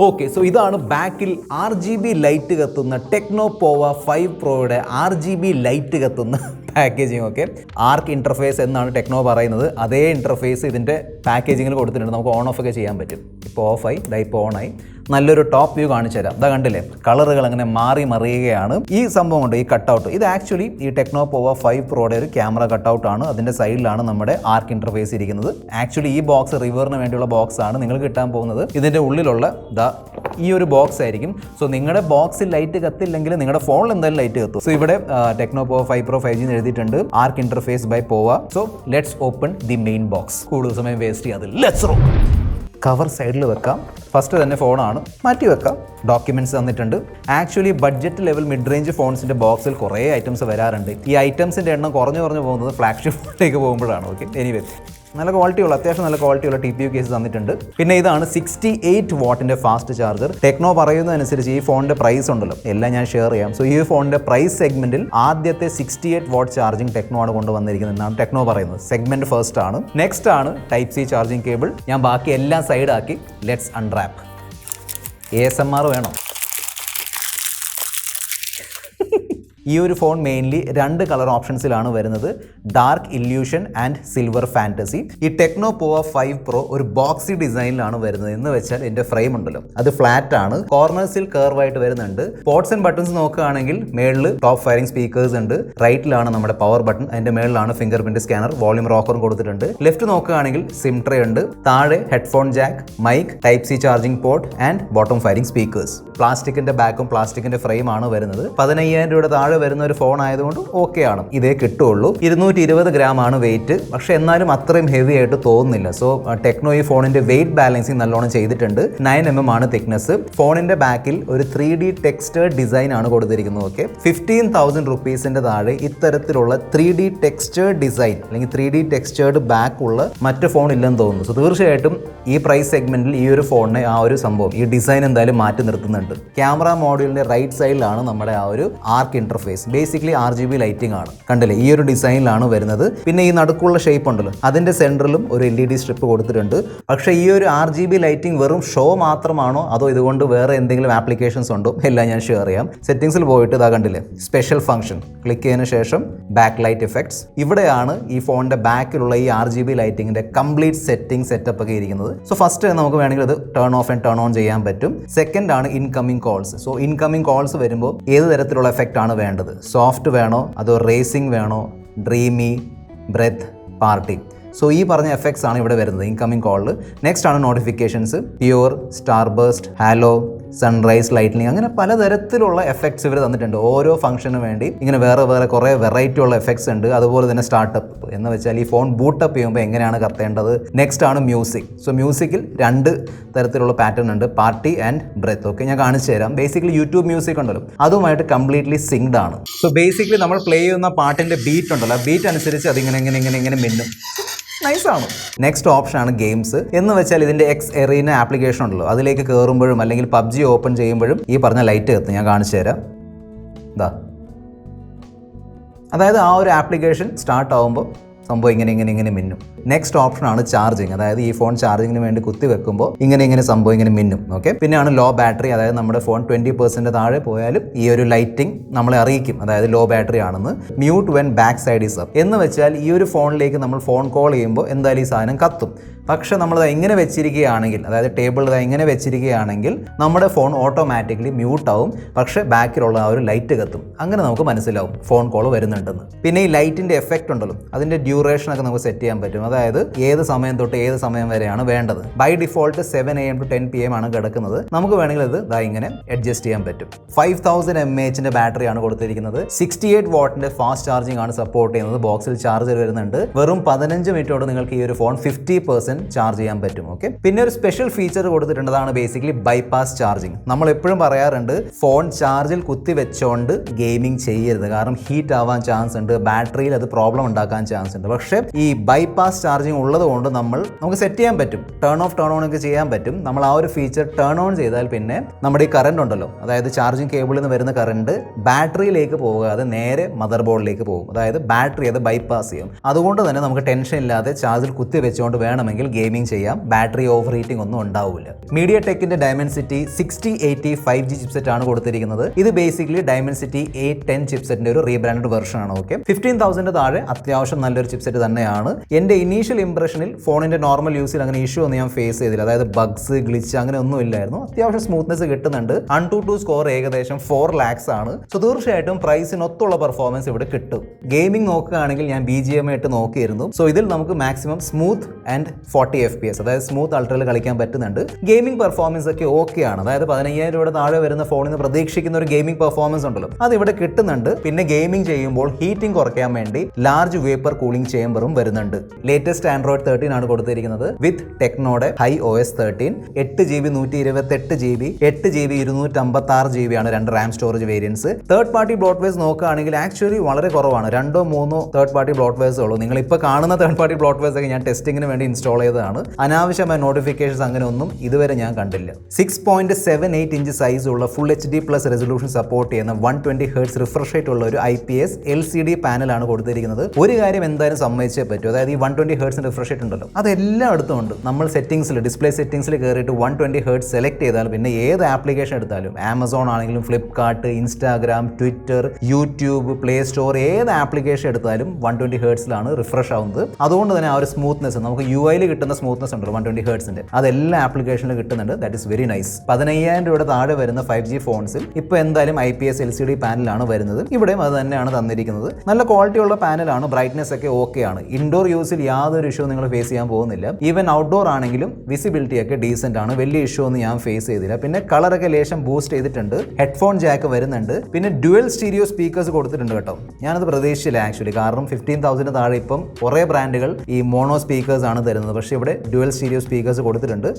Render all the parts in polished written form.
Okay, so ഇതാണ് ബാക്കിൽ RGB light കത്തുന്ന ടെക്നോ പോവ 5 പ്രോയുടെ RGB ലൈറ്റ് കത്തുന്ന പാക്കേജിങ്. ഓക്കെ, ആർക്ക് ഇൻ്റർഫേസ് എന്നാണ് ടെക്നോ പറയുന്നത്. അതേ ഇൻ്റർഫേസ് ഇതിൻ്റെ പാക്കേജിങ്ങിൽ കൊടുത്തിട്ടുണ്ട്. നമുക്ക് ഓൺ ഓഫ് ഒക്കെ ചെയ്യാൻ പറ്റും. ഇപ്പോൾ ഓഫായി, ഇപ്പോൾ ഓണായി. നല്ലൊരു ടോപ്പ് വ്യൂ കാണിച്ചു തരാം. അതാ കണ്ടില്ലേ, കളറുകൾ അങ്ങനെ മാറി മറിയുകയാണ്. ഈ സംഭവം കൊണ്ട് ഈ കട്ടൗട്ട് ഇത് ആക്ച്വലി ഈ ടെക്നോ പോവ 5 പ്രോയുടെ ഒരു ക്യാമറ കട്ടൗട്ട് ആണ്. അതിൻ്റെ സൈഡിലാണ് നമ്മുടെ ആർക്ക് ഇൻ്റർഫേസ് ഇരിക്കുന്നത്. ആക്ച്വലി ഈ ബോക്സ് റിവറിന് വേണ്ടിയുള്ള ബോക്സ് ആണ്. നിങ്ങൾക്ക് കിട്ടാൻ പോകുന്നത് ഇതിൻ്റെ ഉള്ളിലുള്ള ഈ ഒരു ബോക്സ് ആയിരിക്കും. സോ നിങ്ങളുടെ ബോക്സിൽ ലൈറ്റ് കത്തില്ലെങ്കിൽ നിങ്ങളുടെ ഫോണിൽ എന്തായാലും ലൈറ്റ് കത്തും. സോ ഇവിടെ ടെക്നോ പോവ 5 പ്രോ 5G എഴുതിയിട്ടുണ്ട്, ആർക്ക് ഇൻ്റർഫേസ് ബൈ പോവ. So let's open the main box. കൂടുതൽ സമയം വേസ്റ്റ് ചെയ്യാതെ ലെറ്റ്സ് റോ. കവർ സൈഡിൽ വെക്കാം. ഫസ്റ്റ് തന്നെ ഫോണാണ്, മാറ്റി വെക്കാം. ഡോക്യുമെൻറ്റ്സ് തന്നിട്ടുണ്ട്. Actually budget level mid range ഫോൺസിൻ്റെ ബോക്സിൽ കുറേ ഐറ്റംസ് വരാറുണ്ട്. ഈ ഐറ്റംസിൻ്റെ എണ്ണം കുറഞ്ഞു പോകുന്നത് ഫ്ലാഗ്ഷിപ്പ് ഫോണിലേക്ക് പോകുമ്പോഴാണ്. ഓക്കെ, എനിവേ നല്ല ക്വാളിറ്റിയുള്ള, അത്യാവശ്യം നല്ല ക്വാളിറ്റിയുള്ള TPU കേസ് തന്നിട്ടുണ്ട്. പിന്നെ ഇതാണ് 68 വാട്ടിൻ്റെ ഫാസ്റ്റ് ചാർജർ. ടെക്നോ പറയുന്നതനുസരിച്ച് ഈ ഫോണിൻ്റെ പ്രൈസ് ഉണ്ടല്ലോ, എല്ലാം ഞാൻ ഷെയർ ചെയ്യാം. സോ ഈ ഫോണിൻ്റെ പ്രൈസ് സെഗ്മെൻറ്റിൽ ആദ്യത്തെ 68 വാട്ട് ചാർജിങ് ടെക്നോ ആണ് കൊണ്ടുവന്നിരിക്കുന്നത് എന്നാണ് ടെക്നോ പറയുന്നത്. സെഗ്മെൻറ്റ് ഫസ്റ്റ് ആണ്. നെക്സ്റ്റ് ആണ് Type-C ചാർജിങ് കേബിൾ. ഞാൻ ബാക്കി എല്ലാം സൈഡാക്കി. Let's unwrap. ASMR വേണോ? ഈ ഒരു ഫോൺ മെയിൻലി 2 കളർ ഓപ്ഷൻസിലാണ് വരുന്നത്, dark illusion and silver fantasy. ഈ ടെക്നോ പോവ 5 പ്രോ ഒരു ബോക്സി ഡിസൈനിലാണ് വരുന്നത്. എന്ന് വെച്ചാൽ എൻ്റെ ഫ്രെയിം ഉണ്ടല്ലോ, അത് ഫ്ലാറ്റ് ആണ്, കോർണേഴ്സിൽ കർവ് ആയിട്ട് വരുന്നുണ്ട്. പോർട്സ് ആൻഡ് ബട്ടൺസ് നോക്കുകയാണെങ്കിൽ മേളിൽ ടോപ്പ് ഫയറിംഗ് സ്പീക്കേഴ്സ് ഉണ്ട്, റൈറ്റിലാണ് നമ്മുടെ പവർ ബട്ടൺ, അതിൻ്റെ മേളിലാണ് ഫിംഗർ പ്രിന്റ് സ്കാനർ, വോളിയം റോക്കറും കൊടുത്തിട്ടുണ്ട്. ലെഫ്റ്റ് നോക്കുകയാണെങ്കിൽ സിം ട്രേ ഉണ്ട്, താഴെ headphone jack, mic, Type-C charging port and bottom firing speakers. പ്ലാസ്റ്റിക്കിന്റെ ബാക്കും പ്ലാസ്റ്റിക്കിന്റെ ഫ്രെയിം ആണ് വരുന്നത്. 15,000 രൂപയുടെ താഴെ വരുന്ന ഒരു ഫോൺ ആയതുകൊണ്ട് ഓക്കെ ആണ്, ഇതേ കിട്ടുള്ളൂ. 220 ഗ്രാം ആണ് വെയിറ്റ്. പക്ഷെ എന്നാലും അത്രയും ഹെവി ആയിട്ട് തോന്നുന്നില്ല. സോ ടെക്നോ ഈ ഫോണിന്റെ വെയിറ്റ് ബാലൻസിങ് നല്ലോണം ചെയ്തിട്ടുണ്ട്. 9mm ആണ് തിക്നെസ്. ഫോണിന്റെ ബാക്കിൽ ഒരു 3D ടെക്സ്റ്റേർഡ് ഡിസൈൻ ആണ് കൊടുത്തിരിക്കുന്നത്. ഓക്കെ, 15,000 റുപ്പീസിന്റെ താഴെ ഇത്തരത്തിലുള്ള 3D ടെക്സ്റ്റേർഡ് ഡിസൈൻ അല്ലെങ്കിൽ 3D ടെക്സ്റ്റേർഡ് ബാക്ക് ഉള്ള മറ്റു ഫോൺ ഇല്ലെന്ന് തോന്നുന്നു. സോ തീർച്ചയായിട്ടും ഈ പ്രൈസ് സെഗ്മെന്റിൽ ഈ ഒരു ഫോണിനെ ആ ഒരു സംഭവം ഈ ഡിസൈൻ എന്തായാലും മാറ്റി നിർത്തുന്നുണ്ട്. ക്യാമറ മോഡ്യൂളിന്റെ റൈറ്റ് സൈഡിലാണ് നമ്മുടെ ആ ഒരു ആർക്ക് ഇന്റർഫേസ്. ബേസിക്കലി RGB ലൈറ്റിംഗ് ആണ്. കണ്ടില്ലേ, ഈ ഒരു ഡിസൈനിലാണ് വരുന്നത്. പിന്നെ ഈ നടുക്കുള്ള ഷേപ്പ് ഉണ്ടല്ലോ, അതിന്റെ സെന്ററിലും ഒരു LED സ്ട്രിപ്പ് കൊടുത്തിട്ടുണ്ട്. പക്ഷേ ഈ ഒരു RGB ലൈറ്റിംഗ് വെറും ഷോ മാത്രമാണോ അതോ ഇതുകൊണ്ട് വേറെ എന്തെങ്കിലും ആപ്ലിക്കേഷൻസ് ഉണ്ടോ എല്ലാം ഞാൻ ഷെയർ ചെയ്യാം. സെറ്റിംഗ്സിൽ പോയിട്ട് ഇതാ കണ്ടില്ലേ, സ്പെഷ്യൽ ഫംഗ്ഷൻ ക്ലിക്ക് ചെയ്തതിനു ശേഷം ബാക്ക് ലൈറ്റ് ഇഫക്ട്സ്. ഇവിടെയാണ് ഈ ഫോണിന്റെ ബാക്കിലുള്ള ഈ RGB ലൈറ്റിംഗിന്റെ കംപ്ലീറ്റ് സെറ്റിംഗ് സെറ്റപ്പ് ഒക്കെ ഇരിക്കുന്നത്. സോ ഫസ്റ്റ് നമുക്ക് വേണമെങ്കിൽ ഇത് turn of and turn on ചെയ്യാൻ പറ്റും. സെക്കൻഡ് ആണ് incoming calls. So incoming calls വരുമ്പോൾ ഏത് തരത്തിലുള്ള എഫക്റ്റ് ആണ് വേണ്ടത്? സോഫ്റ്റ് വേണോ അതോ റേസിംഗ് വേണോ, ഡ്രീമി, ബ്രെത്ത്, പാർട്ടി? സോ ഈ പറഞ്ഞ എഫക്ട്സ് ആണ് ഇവിടെ വരുന്നത് ഇൻകമിംഗ് കോളിൽ. നെക്സ്റ്റ് ആണ് notifications, pure, starburst, halo, sunrise, lightning, അങ്ങനെ പലതരത്തിലുള്ള എഫക്ട്സ് ഇവർ തന്നിട്ടുണ്ട്. ഓരോ ഫംഗ്ഷന് വേണ്ടി ഇങ്ങനെ വേറെ വേറെ കുറേ വെറൈറ്റി ഉള്ള എഫക്ട്സ് ഉണ്ട്. അതുപോലെ തന്നെ സ്റ്റാർട്ടപ്പ് എന്ന് വെച്ചാൽ ഈ ഫോൺ ബൂട്ടപ്പ് ചെയ്യുമ്പോൾ എങ്ങനെയാണ് കത്തേണ്ടത്. നെക്സ്റ്റ് ആണ് മ്യൂസിക്. സോ മ്യൂസിക്കിൽ 2 തരത്തിലുള്ള പാറ്റേൺ ഉണ്ട്, പാർട്ടി ആൻഡ് ബ്രെത്ത്. ഓക്കെ, ഞാൻ കാണിച്ചു തരാം. ബേസിക്കലി യൂട്യൂബ് മ്യൂസിക് ഉണ്ടല്ലോ, അതുമായിട്ട് കംപ്ലീറ്റ്ലി സിങ്ക്ഡ് ആണ്. സോ ബേസിക്കലി നമ്മൾ പ്ലേ ചെയ്യുന്ന പാട്ടിൻ്റെ ബീറ്റ് ഉണ്ടല്ലോ, ആ ബീറ്റ് അനുസരിച്ച് അതിങ്ങനെ ഇങ്ങനെ ഇങ്ങനെ ഇങ്ങനെ മിന്നും. നൈസാണ്. നെക്സ്റ്റ് ഓപ്ഷൻ ആണ് ഗെയിംസ്. എന്ന് വെച്ചാൽ ഇതിൻ്റെ എറീന ആപ്ലിക്കേഷൻ ഉണ്ടല്ലോ, അതിലേക്ക് കയറുമ്പോഴും അല്ലെങ്കിൽ PUBG ഓപ്പൺ ചെയ്യുമ്പോഴും ഈ പറഞ്ഞ ലൈറ്റ് കത്തും. ഞാൻ കാണിച്ചു തരാം. ഇതാ, അതായത് ആ ഒരു ആപ്ലിക്കേഷൻ സ്റ്റാർട്ട് ആകുമ്പോൾ സംഭവം ഇങ്ങനെ മിന്നും. നെക്സ്റ്റ് ഓപ്ഷൻ ആണ് ചാർജിങ്. അതായത് ഈ ഫോൺ ചാർജിങ്ങിന് വേണ്ടി കുത്തി വെക്കുമ്പോൾ ഇങ്ങനെ സംഭവം ഇങ്ങനെ മിന്നും. ഓക്കെ, പിന്നെയാണ് ലോ ബാറ്ററി. അതായത് നമ്മുടെ ഫോൺ 20% താഴെ പോയാലും ഈ ഒരു ലൈറ്റിംഗ് നമ്മളെ അറിയിക്കും, അതായത് ലോ ബാറ്ററി ആണെന്ന്. Mute when back side is up എന്ന് വെച്ചാൽ ഈ ഒരു ഫോണിലേക്ക് നമ്മൾ ഫോൺ കോൾ ചെയ്യുമ്പോൾ എന്തായാലും ഈ സാധനം കത്തും. പക്ഷെ നമ്മളത് ഇങ്ങനെ വെച്ചിരിക്കുകയാണെങ്കിൽ, അതായത് ടേബിൾ ഇങ്ങനെ വെച്ചിരിക്കുകയാണെങ്കിൽ നമ്മുടെ ഫോൺ ഓട്ടോമാറ്റിക്കലി മ്യൂട്ട് ആവും. പക്ഷെ ബാക്കിലുള്ള ആ ഒരു ലൈറ്റ് കത്തും. അങ്ങനെ നമുക്ക് മനസ്സിലാവും ഫോൺ കോൾ വരുന്നുണ്ടെന്ന്. പിന്നെ ഈ ലൈറ്റിൻ്റെ എഫക്റ്റ് ഉണ്ടല്ലോ, അതിൻ്റെ ഡ്യൂറേഷനൊക്കെ നമുക്ക് സെറ്റ് ചെയ്യാൻ പറ്റും. അതായത് ഏത് സമയം തൊട്ട് ഏത് സമയം വരെയാണ് വേണ്ടത്. By default 7 AM to 10 PM ആണ് കിടക്കുന്നത്. നമുക്ക് വേണമെങ്കിൽ ഇത് ഇങ്ങനെ അഡ്ജസ്റ്റ് ചെയ്യാൻ പറ്റും. 5000 mAh ബാറ്ററിയാണ് കൊടുത്തിരിക്കുന്നത്. 68 വാട്ടിന്റെ ഫാസ്റ്റ് ചാർജിംഗ് ആണ് സപ്പോർട്ട് ചെയ്യുന്നത്. ബോക്സിൽ ചാർജർ വരുന്നുണ്ട്. വെറും 15 മിനിറ്റോട് നിങ്ങൾക്ക് ഈ ഒരു ഫോൺ 50% ചാർജ് ചെയ്യാൻ പറ്റും. ഓക്കെ, പിന്നെ ഒരു സ്പെഷ്യൽ ഫീച്ചർ കൊടുത്തിട്ടുണ്ട്. അതാണ് ബേസിക്കലി ബൈപാസ് ചാർജിങ്. നമ്മൾ എപ്പോഴും പറയാറുണ്ട് ഫോൺ ചാർജിൽ കുത്തി വെച്ചോണ്ട് ഗെയിമിംഗ് ചെയ്യരുത്, കാരണം ഹീറ്റ് ആവാൻ ചാൻസ് ഉണ്ട്, ബാറ്ററിയിൽ അത് പ്രോബ്ലം ഉണ്ടാക്കാൻ ചാൻസ് ഉണ്ട്. വരുന്നത്. പക്ഷേ ഈ ബൈപാസ് ചാർജിങ് ഉള്ളതുകൊണ്ട് നമുക്ക് സെറ്റ് ചെയ്യാൻ പറ്റും, ടേൺ ഓഫ് ടേൺ ഓൺ ഒക്കെ ചെയ്യാൻ പറ്റും. നമ്മൾ ആ ഒരു ഫീച്ചർ ടേൺ ഓൺ ചെയ്താൽ പിന്നെ നമ്മുടെ ഈ കറണ്ട് ഉണ്ടല്ലോ, അതായത് ചാർജിങ് കേബിളിൽ നിന്ന് വരുന്ന കറണ്ട് ബാറ്ററിയിലേക്ക് പോകാതെ നേരെ മദർ ബോർഡിലേക്ക് പോകും. അതായത് ബാറ്ററി അത് ബൈപ്പാസ് ചെയ്യും. അതുകൊണ്ട് തന്നെ നമുക്ക് ടെൻഷൻ ഇല്ലാതെ ചാർജിൽ കുത്തി വെച്ചുകൊണ്ട് വേണമെങ്കിൽ ഗെയിമിംഗ് ചെയ്യാം. ബാറ്ററി ഓവർ ഹീറ്റിംഗ് ഒന്നും ഉണ്ടാവില്ല. മീഡിയ ടെക്കിന്റെ ഡയമൻസിറ്റി 6080 5G ചിപ്സെറ്റ് ആണ് കൊടുത്തിരിക്കുന്നത്. ഇത് ബേസിക്കലി ഡയമൻസിറ്റി 810 ചിപ്സെറ്റിന്റെ ഒരു റീബ്രാൻഡഡ് വെർഷൻ ആണ്. ഓക്കെ, 15,000 താഴെ അത്യാവശ്യം നല്ലൊരു ചിപ്സെറ്റ് തന്നെയാണ്. എന്റെ ഇനീഷ്യൽ ഇംപ്രഷനിൽ ഫോണിന്റെ നോർമൽ യൂസിൽ അങ്ങനെ ഇഷ്യൂ ഒന്നും ഞാൻ ഫേസ് ചെയ്തില്ല. അതായത് ബഗ്സ്, ഗ്ലിച്ച് അങ്ങനെ ഒന്നും ഇല്ലായിരുന്നു. അത്യാവശ്യം സ്മൂത്ത്നെസ് കിട്ടുന്നുണ്ട്. AnTuTu സ്കോർ ഏകദേശം 4 lakhs ആണ്. സോ തീർച്ചയായിട്ടും പ്രൈസിനൊത്തുള്ള പെർഫോമൻസ് ഇവിടെ കിട്ടും. ഗെയിമിംഗ് നോക്കുകയാണെങ്കിൽ ഞാൻ BGM ഇട്ട് നോക്കിയിരുന്നു. സോ ഇതിൽ നമുക്ക് മാക്സിമം സ്മൂത്ത് ആൻഡ് 40 FPS, അതായത് സ്മൂത്ത് അൾട്രയിൽ കളിക്കാൻ പറ്റുന്നുണ്ട്. ഗെയിമിംഗ് പെർഫോമൻസ് ഒക്കെ ഓക്കെ ആണ്. അതായത് 15,000 രൂപയുടെ താഴെ വരുന്ന ഫോണിൽ നിന്ന് പ്രതീക്ഷിക്കുന്ന ഒരു ഗെയിമിംഗ് പെർഫോമൻസ് ഉണ്ടല്ലോ, അത് ഇവിടെ കിട്ടുന്നുണ്ട്. പിന്നെ ഗെയിമിംഗ് ചെയ്യുമ്പോൾ ഹീറ്റിംഗ് കുറയ്ക്കാൻ വേണ്ടി ലാർജ് വേപ്പർ കൂളിംഗ് ചേമ്പറും വരുന്നുണ്ട്. ലേറ്റസ്റ്റ് Android 13 ആണ് കൊടുത്തിരിക്കുന്നത് വിത്ത് ടെക്നോയുടെ high OS 13. 8GB 128GB, 8GB 256GB ആണ് 2 RAM storage variance. Third party bloatwares നോക്കുകയാണെങ്കിൽ ആക്ച്വലി വളരെ കുറവാണ്. 2-3 തേർഡ് പാർട്ടി ബ്ലോട്ട്വെയർസ് ഉള്ളൂ. നിങ്ങൾ ഇപ്പോൾ കാണുന്ന തേർഡ് പാർട്ടി ബ്ലോട്ട്വെയർസ് ഒക്കെ ഞാൻ ടെസ്റ്റിംഗിന് വേണ്ടി ഇൻസ്റ്റാൾ ചെയ്തതാണ്. അനാവശ്യമായ നോട്ടിഫിക്കേഷൻസ് അങ്ങനെ ഒന്നും ഇതുവരെ ഞാൻ കണ്ടില്ല. 6.78 ഇഞ്ച് സൈസ് ഉള്ള ഫുൾ HD+ റെസൊല്യൂഷൻ സപ്പോർട്ട് ചെയ്യുന്ന 120 Hz റിഫ്രഷ് റേറ്റ് ഉള്ള ഒരു IPS LCD പാനലാണ് കൊടുത്തിരിക്കുന്നത്. ഒരു കാര്യം എന്തായാലും സമ്മതിച്ചേ പറ്റൂ, അതായത് ഈ 120 Hz റിഫ്രഷ് റേറ്റ് ഉണ്ടല്ലോ, അത് എല്ലായിടത്തും ഉണ്ട്. നമ്മൾ സെറ്റിംഗ്സിൽ ഡിസ്പ്ലേ സെറ്റിംഗ്സിൽ കയറിയിട്ട് 120 Hz സെലക്ട് ചെയ്താൽ പിന്നെ ഏത് ആപ്ലിക്കേഷൻ എടുത്താലും, ആമസോൺ ആണെങ്കിലും Flipkart, Instagram, Twitter, YouTube, play store, ഏത് ആപ്ലിക്കേഷൻ എടുത്താലും 120 Hzലാണ് റിഫ്രഷ് ആവുന്നത്. അതുകൊണ്ട് തന്നെ ആ ഒരു സ്മൂത്ത്നെസ്, നമുക്ക് UI കിട്ടുന്ന സ്മൂത്ത്നെസ് ഉണ്ടല്ലോ 120 Hzന്റെ, അതെല്ലാ ആപ്ലിക്കേഷനിലും കിട്ടുന്നുണ്ട്. That is very nice. 15,000 രൂപയുടെ താഴെ വരുന്ന 5G ഫോൺസിൽ ഇപ്പോൾ എന്തായാലും IPS LCD പാനലാണ് വരുന്നത്. ഇവിടെയും അത് തന്നെയാണ് തന്നിരിക്കുന്നത്. നല്ല ക്വാളിറ്റി ഉള്ള പാനലാണ്. ബ്രൈറ്റ്നെസ് ഒക്കെ ഓക്കെ ആണ്. ഇൻഡോർ യൂസിൽ യാതൊരു ഇഷ്യൂ നിങ്ങൾ ഫേസ് ചെയ്യാൻ പോകുന്നില്ല. ഈവൻ ഔട്ട്ഡോർ ആണെങ്കിലും വിസിബിലിറ്റി ഒക്കെ ഡീസെന്റ് ആണ്. വലിയ ഇഷ്യൂ ഒന്നും ഞാൻ ഫേസ് ചെയ്തില്ല. പിന്നെ കളറൊക്കെ ലേശം ബൂസ്റ്റ് ചെയ്തിട്ടുണ്ട്. ഹെഡ്ഫോൺ ജാക്ക് വരുന്നുണ്ട്. പിന്നെ ഡ്യുവൽ സ്റ്റീരിയോ സ്പീക്കേഴ്സ് കൊടുത്തിട്ടുണ്ട് കേട്ടോ. ഞാനത് പ്രതീക്ഷിച്ചില്ല ആക്ച്വലി. കാരണം 15,000 താഴെ ഇപ്പം കുറേ ബ്രാൻഡുകൾ ഈ മോണോ സ്പീക്കേഴ്സ് ആണ് തരുന്നത്. പക്ഷേ ഇവിടെ ഡ്യുവൽ സ്റ്റീരിയോ സ്പീക്കേഴ്സ് കൊടുത്തിട്ടുണ്ട്.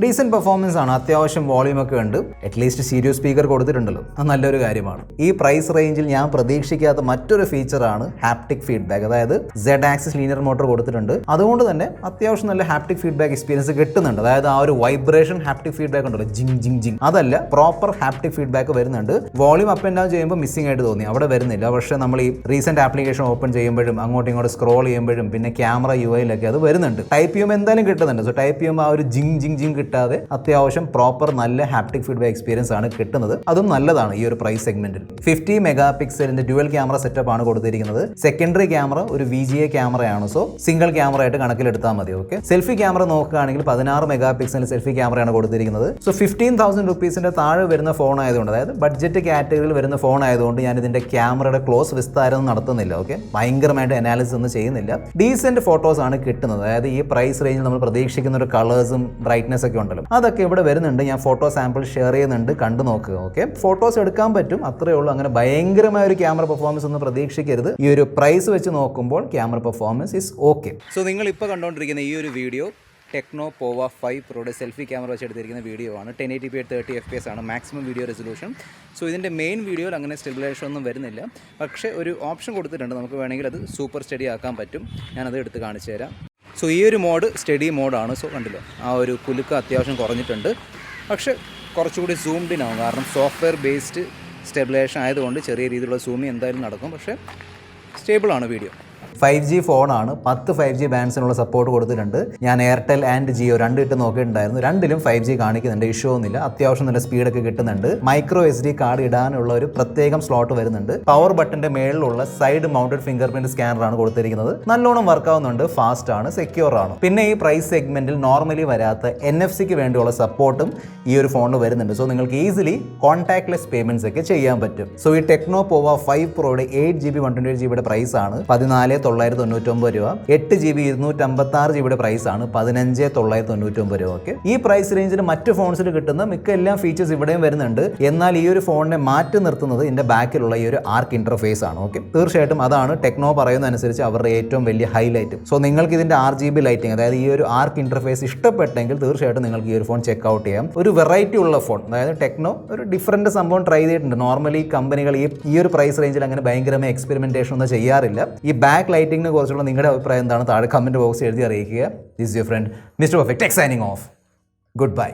ഡീസെന്റ് പെർഫോമൻസ് ആണ്. അത്യാവശ്യം വോളിയം ഒക്കെ ഉണ്ട്. അറ്റ്ലീസ്റ്റ് സ്റ്റീരിയോ സ്പീക്കർ കൊടുത്തിട്ടുണ്ടല്ലോ, അത് നല്ലൊരു കാര്യമാണ്. ഈ പ്രൈസ് റേഞ്ചിൽ ഞാൻ പ്രതീക്ഷിക്കാത്ത മറ്റൊരു ഫീച്ചറാണ് ഹാപ്റ്റിക് ഫീഡ്ബാക്ക്. അതായത് Z ആക്സിസ് ലീനിയർ മോട്ടർ കൊടുത്തിട്ടുണ്ട്. അതുകൊണ്ട് തന്നെ അത്യാവശ്യം നല്ല ഹാപ്റ്റിക് ഫീഡ്ബാക്ക് എക്സ്പീരിയൻസ് കിട്ടുന്നുണ്ട്. അതായത് ആ ഒരു വൈബ്രേഷൻ ഹാപ്റ്റിക് ഫീഡ്ബാക്ക് ഉണ്ടല്ലോ, ജിങ് ജിങ് ജിങ്, അതല്ല, പ്രോപ്പർ ഹാപ്റ്റിക് ഫീഡ്ബാക്ക് വരുന്നുണ്ട്. വോളിയം അപ്പ് ആൻഡ് ഡൗൺ ചെയ്യുമ്പോൾ മിസ്സിംഗ് ആയിട്ട് തോന്നി, അവിടെ വരുന്നില്ല. പക്ഷേ നമ്മൾ ഈ റീസെന്റ് ആപ്ലിക്കേഷൻ ഓപ്പൺ ചെയ്യുമ്പോഴും അങ്ങോട്ടും ഇങ്ങോട്ട് സ്ക്രോൾ ചെയ്യുമ്പോഴും പിന്നെ ക്യാമറ UI അത് വരുന്നുണ്ട്. ടൈപ്പ് ചെയ്യുമ്പോൾ എന്തായാലും കിട്ടുന്നുണ്ട്. സോ ടൈപ്പ് ചെയ്യുമ്പോൾ ആ ഒരു ജിങ് ജിങ് ജിങ് കിട്ടാതെ അത്യാവശ്യം പ്രോപ്പർ നല്ല ഹാപ്റ്റിക് ഫീഡ്ബാക്ക് എക്സ്പീരിയൻസ് ആണ് കിട്ടുന്നത്. അതും നല്ലതാണ് ഈ ഒരു പ്രൈസ് സെഗ്മെന്റിൽ. 50 മെഗാപിക്സലിന്റെ ഡ്യുവൽ ക്യാമറ സെറ്റപ്പ് ആണ് കൊടുത്തിരിക്കുന്നത്. സെക്കൻഡറി ക്യാമറ ഒരു VGA ക്യാമറയാണ്. സോ സിംഗിൾ ക്യാമറ ആയിട്ട് കണക്കിലെടുത്താൽ മതി. ഓക്കെ, സെൽഫി ക്യാമറ നോക്കുകയാണെങ്കിൽ 16 മെഗാപിക്സലിന്റെ സെൽഫി ക്യാമറയാണ് കൊടുത്തിരിക്കുന്നത്. സോ 15,000 റുപ്പീസിന്റെ താഴെ വരുന്ന ഫോൺ ആയതുകൊണ്ട്, അതായത് ബഡ്ജറ്റ് കാറ്റഗറിയിൽ വരുന്ന ഫോൺ ആയതുകൊണ്ട് ഞാൻ ഇതിന്റെ ക്യാമറയുടെ ക്ലോസ് വിസ്താരം നടത്തുന്നില്ല. ഓക്കെ, ഭയങ്കരമായിട്ട് അനാലിസിസ് ഒന്നും ചെയ്യുന്നില്ല. ഡീസെന്റ് ഫോട്ടോസ് ആണ് കിട്ടുന്നത്. അതായത് ഈ പ്രൈസ് റേഞ്ചിൽ നമ്മൾ പ്രതീക്ഷിക്കുന്ന ഒരു കളേഴ്സും ബ്രൈറ്റ്നെസ് ഒക്കെ ഉണ്ടല്ലോ, അതൊക്കെ ഇവിടെ വരുന്നുണ്ട്. ഞാൻ ഫോട്ടോ സാമ്പിൾ ഷെയർ ചെയ്യുന്നുണ്ട്, കണ്ടു നോക്കുക. ഓക്കെ, ഫോട്ടോസ് എടുക്കാൻ പറ്റും, അത്രേ ഉള്ളൂ. അങ്ങനെ ഭയങ്കരമായ ഒരു ക്യാമറ പെർഫോമൻസ് ഒന്നും പ്രതീക്ഷിക്കരുത്. ഈ ഒരു പ്രൈസ് വെച്ച് നോക്കുമ്പോൾ camera performance is okay. So നിങ്ങൾ ഇപ്പോൾ കണ്ടുകൊണ്ടിരിക്കുന്ന ഈ ഒരു വീഡിയോ ടെക്നോ പോവ 5 പ്രോയുടെ സെൽഫി ക്യാമറ വെച്ച് എടുത്തിരിക്കുന്ന വീഡിയോ ആണ്. 1080p 30 FPS ആണ് മാക്സിമം വീഡിയോ റെസൊല്യൂഷൻ. സോ ഇതിൻ്റെ മെയിൻ വീഡിയോയിൽ അങ്ങനെ സ്റ്റെബിലൈസേഷൻ ഒന്നും വരുന്നില്ല. പക്ഷേ ഒരു ഓപ്ഷൻ കൊടുത്തിട്ടുണ്ട്, നമുക്ക് വേണമെങ്കിൽ അത് സൂപ്പർ സ്റ്റഡി ആക്കാൻ പറ്റും. ഞാനത് എടുത്ത് കാണിച്ചു തരാം. സോ ഈ ഒരു മോഡ് സ്റ്റഡി മോഡാണ്. സോ കണ്ടില്ലോ, ആ ഒരു കുലുക്ക് അത്യാവശ്യം കുറഞ്ഞിട്ടുണ്ട്. പക്ഷേ കുറച്ചുകൂടി സൂംഡ് ഇൻ ആവും, കാരണം സോഫ്റ്റ്വെയർ ബേസ്ഡ് സ്റ്റെബിലൈസേഷൻ ആയതുകൊണ്ട് ചെറിയ രീതിയിലുള്ള സൂമിങ് എന്തായാലും നടക്കും. പക്ഷേ സ്റ്റേബിളാണ് വീഡിയോ. 5G ഫോണാണ്. 10 5G ബാൻഡ്സിനുള്ള സപ്പോർട്ട് കൊടുത്തിട്ടുണ്ട്. ഞാൻ എയർടെൽ ആൻഡ് ജിയോ രണ്ടും ഇട്ട് നോക്കിയിട്ടുണ്ടായിരുന്നു. രണ്ടിലും 5G കാണിക്കുന്നുണ്ട്, ഇഷ്യൂ ഒന്നുമില്ല. അത്യാവശ്യം നല്ല സ്പീഡൊക്കെ കിട്ടുന്നുണ്ട്. മൈക്രോ SD കാർഡ് ഇടാനുള്ള ഒരു പ്രത്യേകം സ്ലോട്ട് വരുന്നുണ്ട്. പവർ ബട്ടന്റെ മേളിലുള്ള സൈഡ് മൗണ്ടഡ് ഫിംഗർ പ്രിന്റ് സ്കാനറാണ് കൊടുത്തിരിക്കുന്നത്. നല്ലോണം വർക്ക് ആവുന്നുണ്ട്, ഫാസ്റ്റ് ആണ്, സെക്യൂർ ആണ്. പിന്നെ ഈ പ്രൈസ് സെഗ്മെന്റിൽ നോർമലി വരാത്ത NFC-ക്ക് വേണ്ടിയുള്ള സപ്പോർട്ടും ഈ ഒരു ഫോണിൽ വരുന്നുണ്ട്. സോ നിങ്ങൾക്ക് ഈസിലി കോൺടാക്ട്ലെസ് പേയ്മെന്റ്സ് ഒക്കെ ചെയ്യാൻ പറ്റും. സോ ഈ ടെക്നോ പോവ 5 പ്രോയുടെ 8GB 128GB പ്രൈസ് ആണ് 14,999. 14,999 രൂപ. 8GB 256GB പ്രൈസാണ് 15,999 രൂപ. ഓക്കെ, ഈ പ്രൈസ് റേഞ്ചിൽ മറ്റ് ഫോൺസിൽ കിട്ടുന്ന മിക്ക എല്ലാ ഫീച്ചേഴ്സ് ഇവിടെയും വരുന്നുണ്ട്. എന്നാൽ ഈ ഒരു ഫോണിനെ മാറ്റി നിർത്തുന്നത് ഇതിന്റെ ബാക്കിലുള്ള ഈ ഒരു ആർക്ക് ഇന്റർഫേസ് ആണ്. ഓക്കെ, തീർച്ചയായിട്ടും അതാണ് ടെക്നോ പറയുന്ന അനുസരിച്ച് അവരുടെ ഏറ്റവും വലിയ ഹൈലൈറ്റ്. സോ നിങ്ങൾക്ക് ഇതിന്റെ RGB ലൈറ്റിംഗ്, അതായത് ഈ ഒരു ആർക്ക് ഇന്റർഫേസ് ഇഷ്ടപ്പെട്ടെങ്കിൽ തീർച്ചയായിട്ടും നിങ്ങൾക്ക് ഈ ഒരു ഫോൺ ചെക്ക് ഔട്ട് ചെയ്യാം. ഒരു വെറൈറ്റി ഉള്ള ഫോൺ, അതായത് ടെക്നോ ഒരു ഡിഫറൻറ്റ് സംഭവം ട്രൈ ചെയ്തിട്ടുണ്ട്. നോർമലി കമ്പനികൾ ഈ ഒരു പ്രൈസ് റേഞ്ചിൽ അങ്ങനെ ഭയങ്കരമായി എക്സ്പെരിമെന്റേഷൻ ഒന്നും ചെയ്യാറില്ല. ഈ ബാക്ക് ലൈറ്റിംഗിനെ കുറിച്ചുള്ള നിങ്ങളുടെ അഭിപ്രായം എന്താണ് താഴെ കമന്റ് ബോക്സിൽ എഴുതി അറിയിക്കുക. This your friend mister perfect tech signing off. Good bye.